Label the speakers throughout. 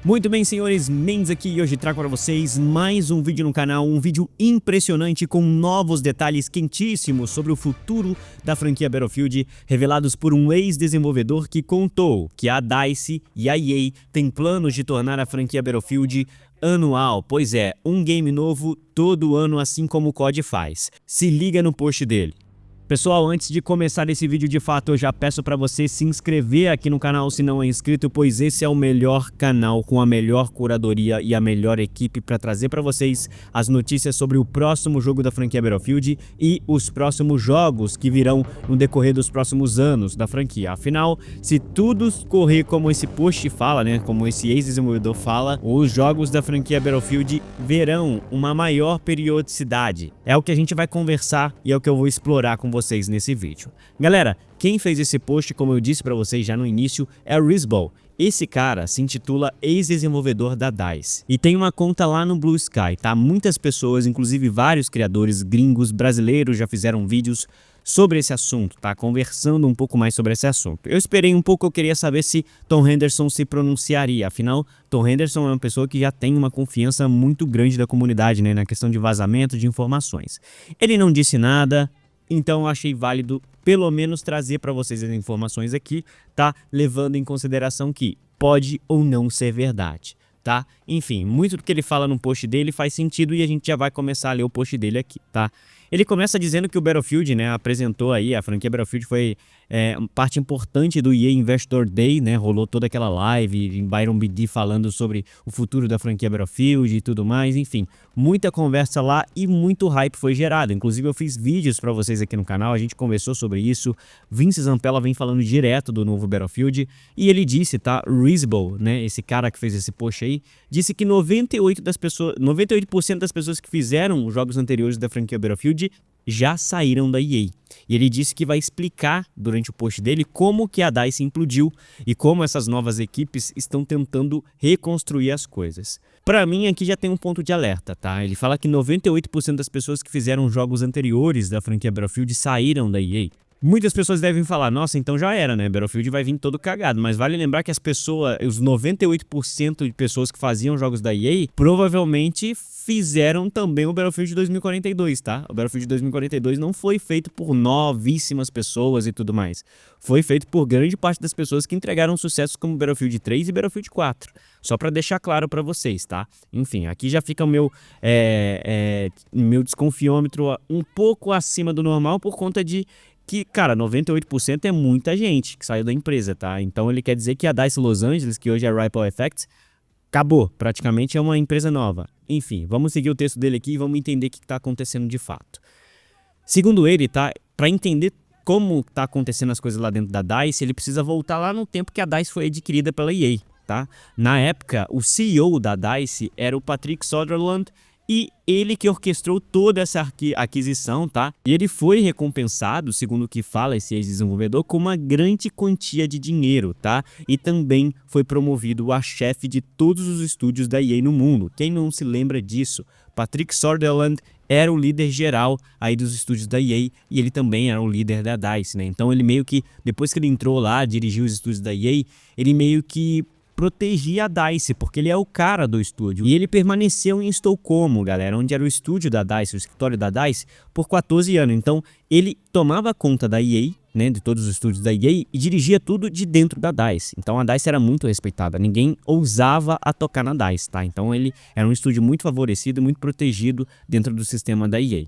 Speaker 1: Muito bem, senhores, Mendes aqui e hoje trago para vocês mais um vídeo no canal, um vídeo impressionante com novos detalhes quentíssimos sobre o futuro da franquia Battlefield, revelados por um ex-desenvolvedor que contou que a DICE e a EA têm planos de tornar a franquia Battlefield anual, pois é, um game novo todo ano assim como o COD faz. Se liga no post dele. Pessoal, antes de começar esse vídeo de fato, eu já peço para você se inscrever aqui no canal se não é inscrito, pois esse é o melhor canal com a melhor curadoria e a melhor equipe para trazer para vocês as notícias sobre o próximo jogo da franquia Battlefield e os próximos jogos que virão no decorrer dos próximos anos da franquia. Afinal, se tudo correr como esse post fala, né, como esse ex-desenvolvedor fala, os jogos da franquia Battlefield verão uma maior periodicidade. É o que a gente vai conversar e é o que eu vou explorar com vocês nesse vídeo. Galera, quem fez esse post, como eu disse para vocês já no início, é o Rizbal. Esse cara se intitula ex-desenvolvedor da DICE e tem uma conta lá no Blue Sky, tá? Muitas pessoas, inclusive vários criadores gringos, brasileiros, já fizeram vídeos sobre esse assunto, tá? Conversando um pouco mais sobre esse assunto. Eu esperei um pouco, eu queria saber se Tom Henderson se pronunciaria. Afinal, Tom Henderson é uma pessoa que já tem uma confiança muito grande da comunidade, né? Na questão de vazamento de informações. Ele não disse nada. Então eu achei válido pelo menos trazer para vocês as informações aqui, tá? Levando em consideração que pode ou não ser verdade, tá? Enfim, muito do que ele fala no post dele faz sentido e a gente já vai começar a ler o post dele aqui, tá? Ele começa dizendo que o Battlefield, né, apresentou aí, a franquia Battlefield foi parte importante do EA Investor Day, né, rolou toda aquela live em Byron BD falando sobre o futuro da franquia Battlefield e tudo mais, enfim, muita conversa lá e muito hype foi gerado. Inclusive eu fiz vídeos para vocês aqui no canal, a gente conversou sobre isso, Vince Zampella vem falando direto do novo Battlefield e ele disse, tá, Rizbal, né, esse cara que fez esse post aí, disse que 98% das pessoas que fizeram os jogos anteriores da franquia Battlefield já saíram da EA. E ele disse que vai explicar durante o post dele como que a DICE implodiu e como essas novas equipes estão tentando reconstruir as coisas. Para mim aqui já tem um ponto de alerta, tá? Ele fala que 98% das pessoas que fizeram jogos anteriores da franquia Battlefield saíram da EA. Muitas pessoas devem falar, nossa, então já era, né? Battlefield vai vir todo cagado. Mas vale lembrar que as pessoas, os 98% de pessoas que faziam jogos da EA, provavelmente fizeram também o Battlefield 2042, tá? O Battlefield 2042 não foi feito por novíssimas pessoas e tudo mais. Foi feito por grande parte das pessoas que entregaram sucessos como Battlefield 3 e Battlefield 4. Só para deixar claro para vocês, tá? Enfim, aqui já fica o meu desconfiômetro um pouco acima do normal por conta de que, cara, 98% é muita gente que saiu da empresa, tá? Então ele quer dizer que a DICE Los Angeles, que hoje é a Ripple Effects, acabou, praticamente é uma empresa nova. Enfim, vamos seguir o texto dele aqui e vamos entender o que está acontecendo de fato. Segundo ele, tá, para entender como tá acontecendo as coisas lá dentro da DICE, ele precisa voltar lá no tempo que a DICE foi adquirida pela EA, tá? Na época, o CEO da DICE era o Patrick Southerland, e ele que orquestrou toda essa aquisição, tá? E ele foi recompensado, segundo o que fala esse ex-desenvolvedor, com uma grande quantia de dinheiro, tá? E também foi promovido a chefe de todos os estúdios da EA no mundo. Quem não se lembra disso? Patrick Southerland era o líder geral aí dos estúdios da EA e ele também era o líder da DICE, né? Então ele meio que, depois que ele entrou lá, dirigiu os estúdios da EA, ele meio que protegia a DICE, porque ele é o cara do estúdio. E ele permaneceu em Estocolmo, galera, onde era o estúdio da DICE, o escritório da DICE, por 14 anos. Então, ele tomava conta da EA, né, de todos os estúdios da EA, e dirigia tudo de dentro da DICE. Então, a DICE era muito respeitada. Ninguém ousava a tocar na DICE, tá? Então, ele era um estúdio muito favorecido, muito protegido dentro do sistema da EA.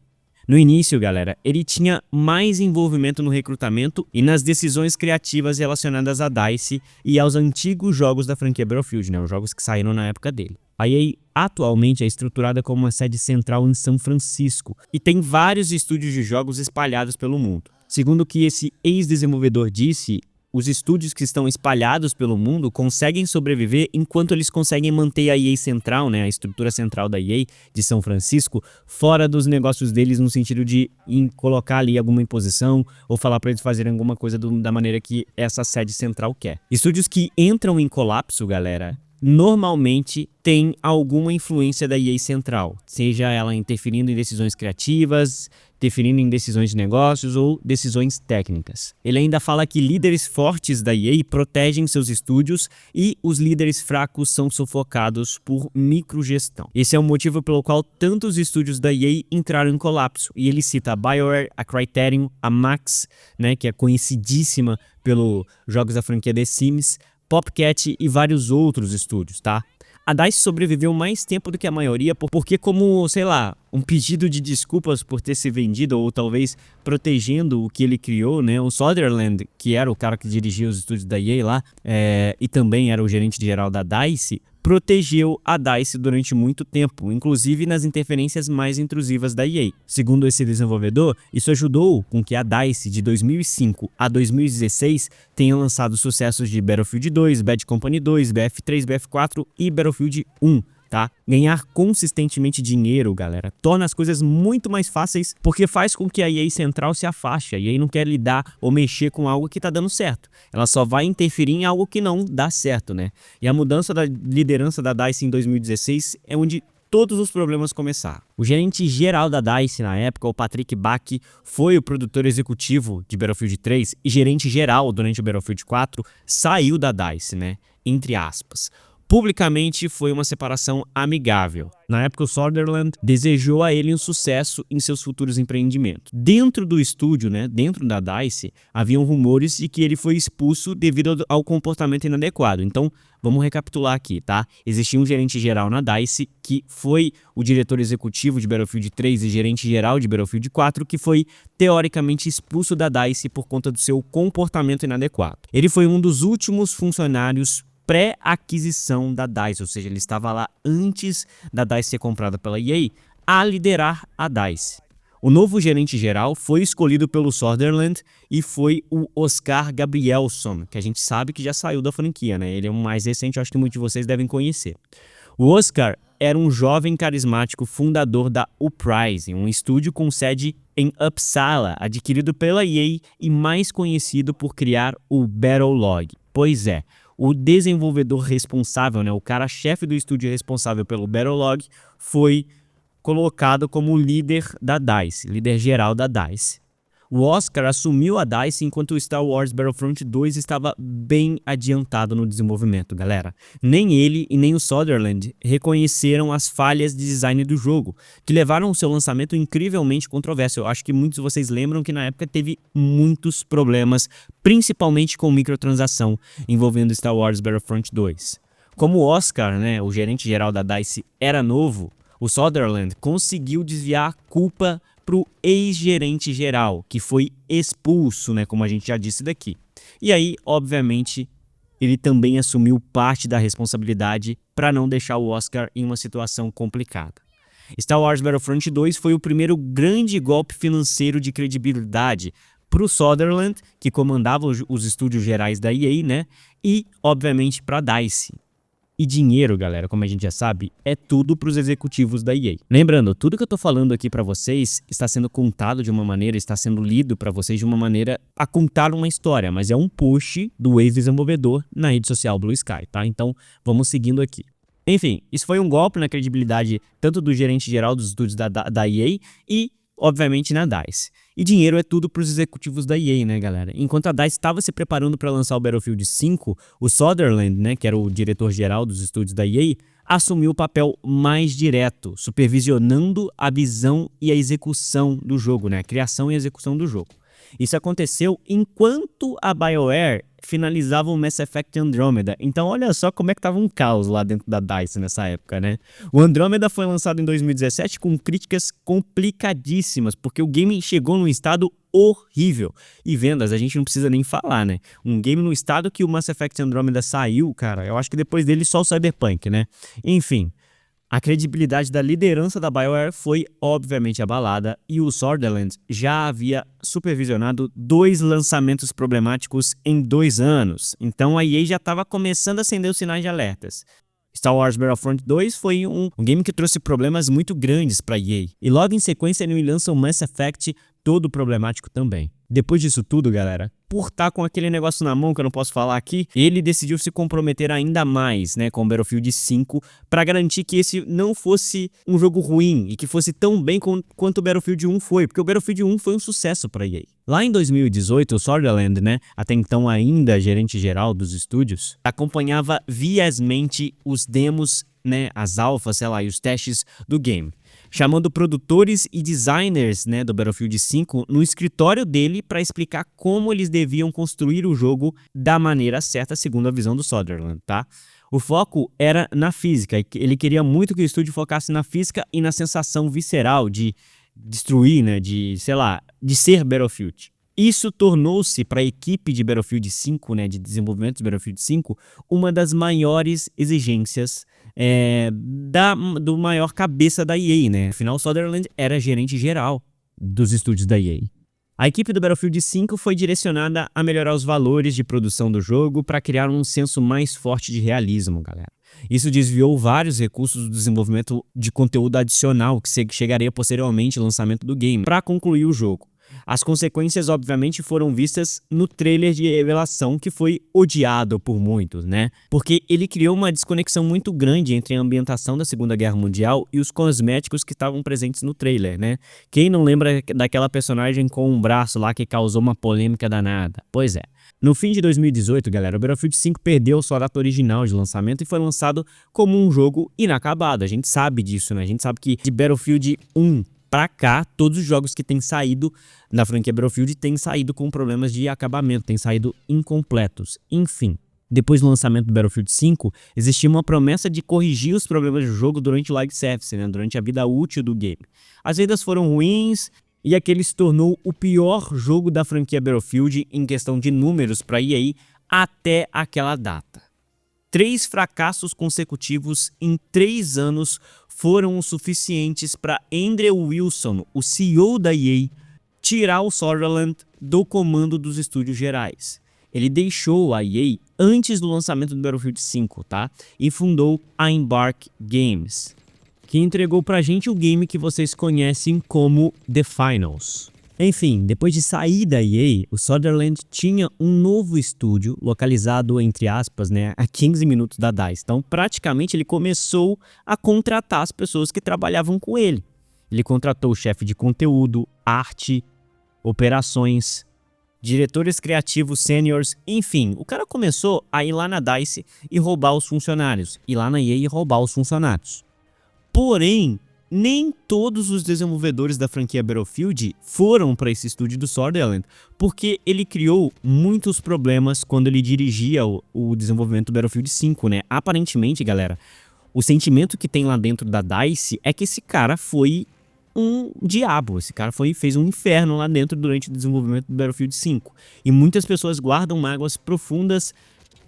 Speaker 1: No início, galera, ele tinha mais envolvimento no recrutamento e nas decisões criativas relacionadas à DICE e aos antigos jogos da franquia Battlefield, né, os jogos que saíram na época dele. A EA atualmente é estruturada como uma sede central em São Francisco e tem vários estúdios de jogos espalhados pelo mundo. Segundo o que esse ex-desenvolvedor disse, os estúdios que estão espalhados pelo mundo conseguem sobreviver enquanto eles conseguem manter a EA central, né, a estrutura central da EA de São Francisco, fora dos negócios deles no sentido de colocar ali alguma imposição ou falar para eles fazerem alguma coisa da maneira que essa sede central quer. Estúdios que entram em colapso, galera, normalmente tem alguma influência da EA central, seja ela interferindo em decisões criativas, interferindo em decisões de negócios ou decisões técnicas. Ele ainda fala que líderes fortes da EA protegem seus estúdios e os líderes fracos são sufocados por microgestão. Esse é o motivo pelo qual tantos estúdios da EA entraram em colapso, e ele cita a BioWare, a Criterion, a Max, né, que é conhecidíssima pelos jogos da franquia The Sims, Popcat e vários outros estúdios, tá? A DICE sobreviveu mais tempo do que a maioria porque, como, sei lá, um pedido de desculpas por ter se vendido ou talvez protegendo o que ele criou, né? O Sutherland, que era o cara que dirigia os estúdios da EA lá, e também era o gerente geral da DICE, protegeu a DICE durante muito tempo, inclusive nas interferências mais intrusivas da EA. Segundo esse desenvolvedor, isso ajudou com que a DICE de 2005 a 2016 tenha lançado sucessos de Battlefield 2, Bad Company 2, BF3, BF4 e Battlefield 1. Tá? Ganhar consistentemente dinheiro, galera, torna as coisas muito mais fáceis porque faz com que a EA central se afaste. A EA não quer lidar ou mexer com algo que tá dando certo. Ela só vai interferir em algo que não dá certo, né? E a mudança da liderança da DICE em 2016 é onde todos os problemas começaram. O gerente geral da DICE na época, o Patrick Bach, foi o produtor executivo de Battlefield 3 e gerente geral durante o Battlefield 4, saiu da DICE, né? Entre aspas. Publicamente foi uma separação amigável. Na época, o Sutherland desejou a ele um sucesso em seus futuros empreendimentos. Dentro do estúdio, né, dentro da DICE, haviam rumores de que ele foi expulso devido ao comportamento inadequado. Então, vamos recapitular aqui, tá? Existia um gerente geral na DICE, que foi o diretor executivo de Battlefield 3 e gerente geral de Battlefield 4, que foi teoricamente expulso da DICE por conta do seu comportamento inadequado. Ele foi um dos últimos funcionários pré-aquisição da DICE, ou seja, ele estava lá antes da DICE ser comprada pela EA, a liderar a DICE. O novo gerente geral foi escolhido pelo Sutherland e foi o Oscar Gabrielson, que a gente sabe que já saiu da franquia, né? Ele é o mais recente, eu acho que muitos de vocês devem conhecer. O Oscar era um jovem carismático fundador da Uprising, um estúdio com sede em Uppsala, adquirido pela EA e mais conhecido por criar o Battlelog. Pois é, o desenvolvedor responsável, né, o cara-chefe do estúdio responsável pelo Battlelog, foi colocado como líder da DICE, líder geral da DICE. O Oscar assumiu a DICE enquanto o Star Wars Battlefront 2 estava bem adiantado no desenvolvimento, galera. Nem ele e nem o Sutherland reconheceram as falhas de design do jogo, que levaram o seu lançamento incrivelmente controverso. Eu acho que muitos de vocês lembram que na época teve muitos problemas, principalmente com microtransação, envolvendo Star Wars Battlefront 2. Como o Oscar, né, o gerente geral da DICE, era novo, o Sutherland conseguiu desviar a culpa para o ex-gerente geral, que foi expulso, né, como a gente já disse daqui. E aí, obviamente, ele também assumiu parte da responsabilidade para não deixar o Oscar em uma situação complicada. Star Wars Battlefront 2 foi o primeiro grande golpe financeiro de credibilidade para o Sutherland, que comandava os estúdios gerais da EA, né, e, obviamente, para a DICE. E dinheiro, galera, como a gente já sabe, é tudo para os executivos da EA. Lembrando, tudo que eu tô falando aqui para vocês está sendo contado de uma maneira, está sendo lido para vocês de uma maneira a contar uma história, mas é um post do ex-desenvolvedor na rede social Blue Sky, tá? Então, vamos seguindo aqui. Enfim, isso foi um golpe na credibilidade tanto do gerente geral dos estúdios da EA e, obviamente, na DICE. E dinheiro é tudo para os executivos da EA, né, galera? Enquanto a DICE estava se preparando para lançar o Battlefield 5, o Sutherland, né, que era o diretor-geral dos estúdios da EA, assumiu o papel mais direto, supervisionando a visão e a execução do jogo, né, a criação e a execução do jogo. Isso aconteceu enquanto a BioWare finalizava o Mass Effect Andromeda. Então olha só como é que tava um caos lá dentro da DICE nessa época, né? O Andromeda foi lançado em 2017 com críticas complicadíssimas, porque o game chegou num estado horrível. E vendas, a gente não precisa nem falar, né? Um game no estado que o Mass Effect Andromeda saiu, cara, eu acho que depois dele só o Cyberpunk, né? Enfim, a credibilidade da liderança da BioWare foi obviamente abalada e o Sutherland já havia supervisionado 2 lançamentos problemáticos em 2 anos. Então a EA já estava começando a acender os sinais de alertas. Star Wars Battlefront 2 foi um game que trouxe problemas muito grandes para a EA. E logo em sequência ele lança o Mass Effect todo problemático também. Depois disso tudo, galera, por estar com aquele negócio na mão que eu não posso falar aqui, ele decidiu se comprometer ainda mais, né, com o Battlefield 5 para garantir que esse não fosse um jogo ruim e que fosse tão bem quanto o Battlefield 1 foi, porque o Battlefield 1 foi um sucesso para a EA. Lá em 2018, o Soderland, né, até então ainda gerente geral dos estúdios, acompanhava viesmente os demos, né, as alfas, sei lá, e os testes do game, chamando produtores e designers, né, do Battlefield 5 no escritório dele para explicar como eles deviam construir o jogo da maneira certa, segundo a visão do Soderland, tá? O foco era na física, ele queria muito que o estúdio focasse na física e na sensação visceral de destruir, né, de, sei lá, de ser Battlefield. Isso tornou-se para a equipe de Battlefield 5, né, de desenvolvimento de Battlefield 5, uma das maiores exigências do maior cabeça da EA, né? Afinal, o Soderland era gerente geral dos estúdios da EA. A equipe do Battlefield 5 foi direcionada a melhorar os valores de produção do jogo para criar um senso mais forte de realismo, galera. Isso desviou vários recursos do desenvolvimento de conteúdo adicional que chegaria posteriormente ao lançamento do game para concluir o jogo. As consequências, obviamente, foram vistas no trailer de revelação, que foi odiado por muitos, né? Porque ele criou uma desconexão muito grande entre a ambientação da Segunda Guerra Mundial e os cosméticos que estavam presentes no trailer, né? Quem não lembra daquela personagem com um braço lá que causou uma polêmica danada? Pois é. No fim de 2018, galera, o Battlefield 5 perdeu sua data original de lançamento e foi lançado como um jogo inacabado. A gente sabe disso, né? A gente sabe que de Battlefield 1 pra cá, todos os jogos que têm saído da franquia Battlefield têm saído com problemas de acabamento, têm saído incompletos. Enfim, depois do lançamento do Battlefield 5, existia uma promessa de corrigir os problemas do jogo durante o life service, né, durante a vida útil do game. As vendas foram ruins e aquele se tornou o pior jogo da franquia Battlefield em questão de números para EA até aquela data. 3 fracassos consecutivos em 3 anos foram o suficientes para Andrew Wilson, o CEO da EA, tirar o Soderland do comando dos estúdios gerais. Ele deixou a EA antes do lançamento do Battlefield 5, tá? E fundou a Embark Games, que entregou pra gente o game que vocês conhecem como The Finals. Enfim, depois de sair da EA, o Soderland tinha um novo estúdio localizado, entre aspas, né, a 15 minutos da DICE. Então, praticamente, ele começou a contratar as pessoas que trabalhavam com ele. Ele contratou o chefe de conteúdo, arte, operações, diretores criativos sêniores, enfim. O cara começou a ir lá na DICE e roubar os funcionários, ir lá na EA e roubar os funcionários. Porém, nem todos os desenvolvedores da franquia Battlefield foram para esse estúdio do Soderland, porque ele criou muitos problemas quando ele dirigia o desenvolvimento do Battlefield 5, né? Aparentemente, galera, o sentimento que tem lá dentro da DICE é que esse cara foi um diabo, esse cara fez um inferno lá dentro durante o desenvolvimento do Battlefield 5. E muitas pessoas guardam mágoas profundas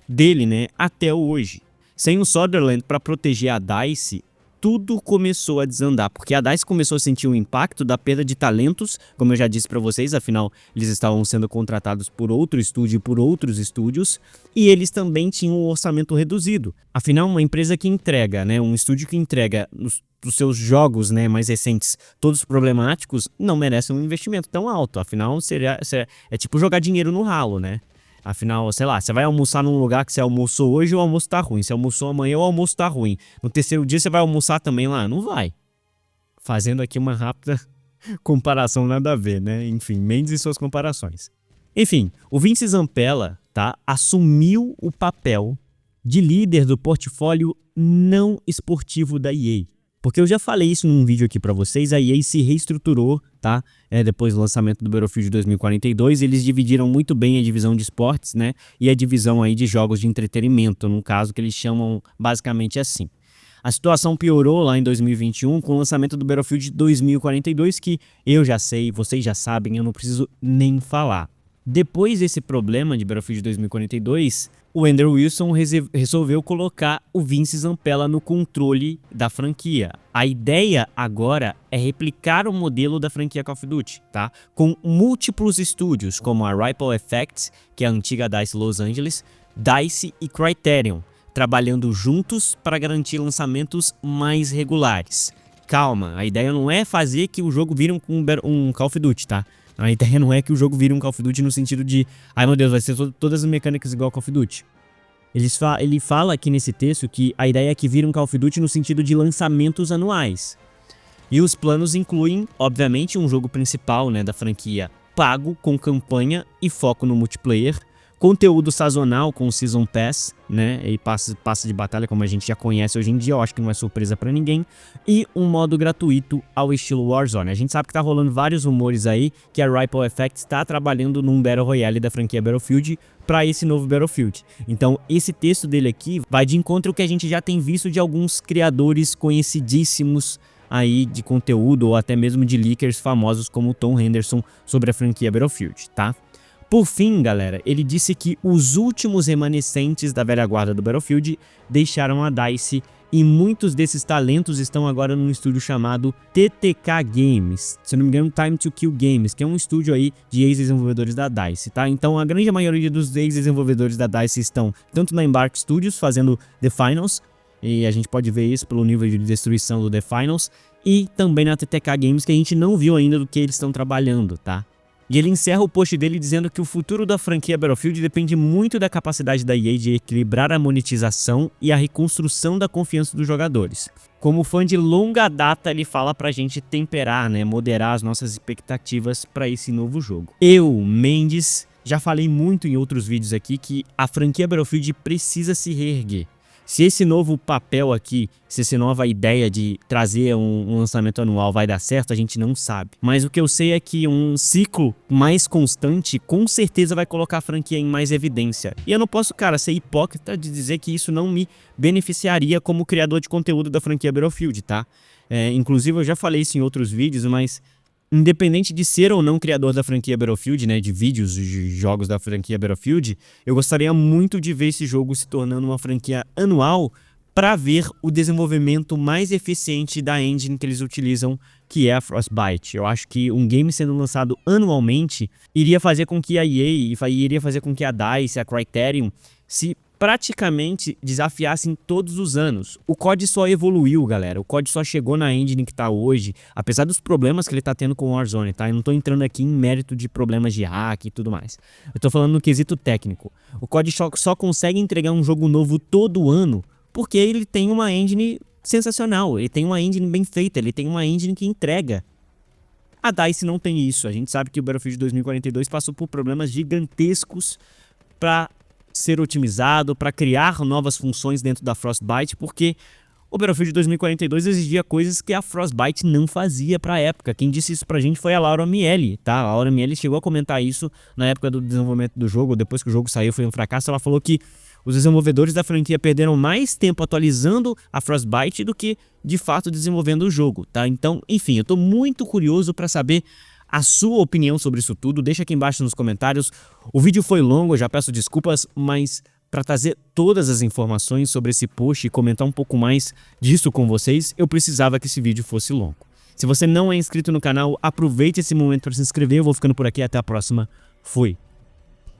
Speaker 1: dele, né? Até hoje. Sem o Soderland para proteger a DICE, tudo começou a desandar, porque a DICE começou a sentir o impacto da perda de talentos, como eu já disse para vocês, afinal eles estavam sendo contratados por outro estúdio e por outros estúdios, e eles também tinham um orçamento reduzido. Afinal, uma empresa que entrega, né, um estúdio que entrega os seus jogos, né, mais recentes, todos problemáticos, não merece um investimento tão alto. Afinal, é tipo jogar dinheiro no ralo, né? Afinal, sei lá, você vai almoçar num lugar que você almoçou hoje, o almoço tá ruim. Você almoçou amanhã, o almoço tá ruim. No terceiro dia você vai almoçar também lá? Não vai. Fazendo aqui uma rápida comparação, nada a ver, né? Enfim, Mendes e suas comparações. Enfim, o Vince Zampella, tá, assumiu o papel de líder do portfólio não esportivo da EA. Porque eu já falei isso num vídeo aqui pra vocês, a EA se reestruturou, tá? Depois do lançamento do Battlefield 2042, eles dividiram muito bem a divisão de esportes, né? E a divisão aí de jogos de entretenimento, no caso que eles chamam basicamente assim. A situação piorou lá em 2021 com o lançamento do Battlefield 2042, que eu já sei, vocês já sabem, eu não preciso nem falar. Depois desse problema de Battlefield 2042, o Andrew Wilson resolveu colocar o Vince Zampella no controle da franquia. A ideia agora é replicar o modelo da franquia Call of Duty, tá? Com múltiplos estúdios, como a Ripple Effects, que é a antiga DICE Los Angeles, DICE e Criterion, trabalhando juntos para garantir lançamentos mais regulares. Calma, a ideia não é fazer que o jogo vire um Call of Duty, tá? A ideia não é que o jogo vire um Call of Duty no sentido de, ai meu Deus, vai ser todas as mecânicas igual Call of Duty. Ele fala aqui nesse texto que a ideia é que vire um Call of Duty no sentido de lançamentos anuais. E os planos incluem, obviamente, um jogo principal, né, da franquia pago, com campanha e foco no multiplayer, conteúdo sazonal com o Season Pass, né, e passa de batalha como a gente já conhece hoje em dia, eu acho que não é surpresa pra ninguém, e um modo gratuito ao estilo Warzone. A gente sabe que tá rolando vários rumores aí que a Ripple Effect está trabalhando num Battle Royale da franquia Battlefield para esse novo Battlefield. Então esse texto dele aqui vai de encontro ao que a gente já tem visto de alguns criadores conhecidíssimos aí de conteúdo ou até mesmo de leakers famosos como o Tom Henderson sobre a franquia Battlefield, tá? Por fim, galera, ele disse que os últimos remanescentes da velha guarda do Battlefield deixaram a DICE e muitos desses talentos estão agora num estúdio chamado TTK Games, se não me engano Time to Kill Games, que é um estúdio aí de ex-desenvolvedores da DICE, tá? Então a grande maioria dos ex-desenvolvedores da DICE estão tanto na Embark Studios fazendo The Finals, e a gente pode ver isso pelo nível de destruição do The Finals, e também na TTK Games, que a gente não viu ainda do que eles estão trabalhando, tá? E ele encerra o post dele dizendo que o futuro da franquia Battlefield depende muito da capacidade da EA de equilibrar a monetização e a reconstrução da confiança dos jogadores. Como fã de longa data, ele fala pra gente temperar, né, moderar as nossas expectativas para esse novo jogo. Eu, Mendes, já falei muito em outros vídeos aqui que a franquia Battlefield precisa se reerguer. Se esse novo papel aqui, se essa nova ideia de trazer um lançamento anual vai dar certo, a gente não sabe. Mas o que eu sei é que um ciclo mais constante com certeza vai colocar a franquia em mais evidência. E eu não posso, cara, ser hipócrita de dizer que isso não me beneficiaria como criador de conteúdo da franquia Battlefield, tá? Inclusive eu já falei isso em outros vídeos, mas independente de ser ou não criador da franquia Battlefield, né, de vídeos de jogos da franquia Battlefield, eu gostaria muito de ver esse jogo se tornando uma franquia anual para ver o desenvolvimento mais eficiente da engine que eles utilizam, que é a Frostbite. Eu acho que um game sendo lançado anualmente iria fazer com que a EA, iria fazer com que a DICE, a Criterion, se praticamente desafiassem todos os anos. O COD só evoluiu, galera. O COD só chegou na engine que tá hoje, apesar dos problemas que ele tá tendo com o Warzone, tá? Eu não tô entrando aqui em mérito de problemas de hack e tudo mais. Eu tô falando no quesito técnico. O COD só consegue entregar um jogo novo todo ano porque ele tem uma engine sensacional, ele tem uma engine bem feita, ele tem uma engine que entrega. A DICE não tem isso. A gente sabe que o Battlefield 2042 passou por problemas gigantescos para ser otimizado, para criar novas funções dentro da Frostbite, porque o Battlefield 2042 exigia coisas que a Frostbite não fazia para a época. Quem disse isso pra gente foi a Laura Miele, tá? A Laura Miele chegou a comentar isso na época do desenvolvimento do jogo, depois que o jogo saiu foi um fracasso. Ela falou que os desenvolvedores da franquia perderam mais tempo atualizando a Frostbite do que, de fato, desenvolvendo o jogo, tá? Então, enfim, eu tô muito curioso para saber a sua opinião sobre isso tudo. Deixa aqui embaixo nos comentários. O vídeo foi longo, eu já peço desculpas, mas para trazer todas as informações sobre esse post e comentar um pouco mais disso com vocês, eu precisava que esse vídeo fosse longo. Se você não é inscrito no canal, aproveite esse momento para se inscrever. Eu vou ficando por aqui, até a próxima. Fui!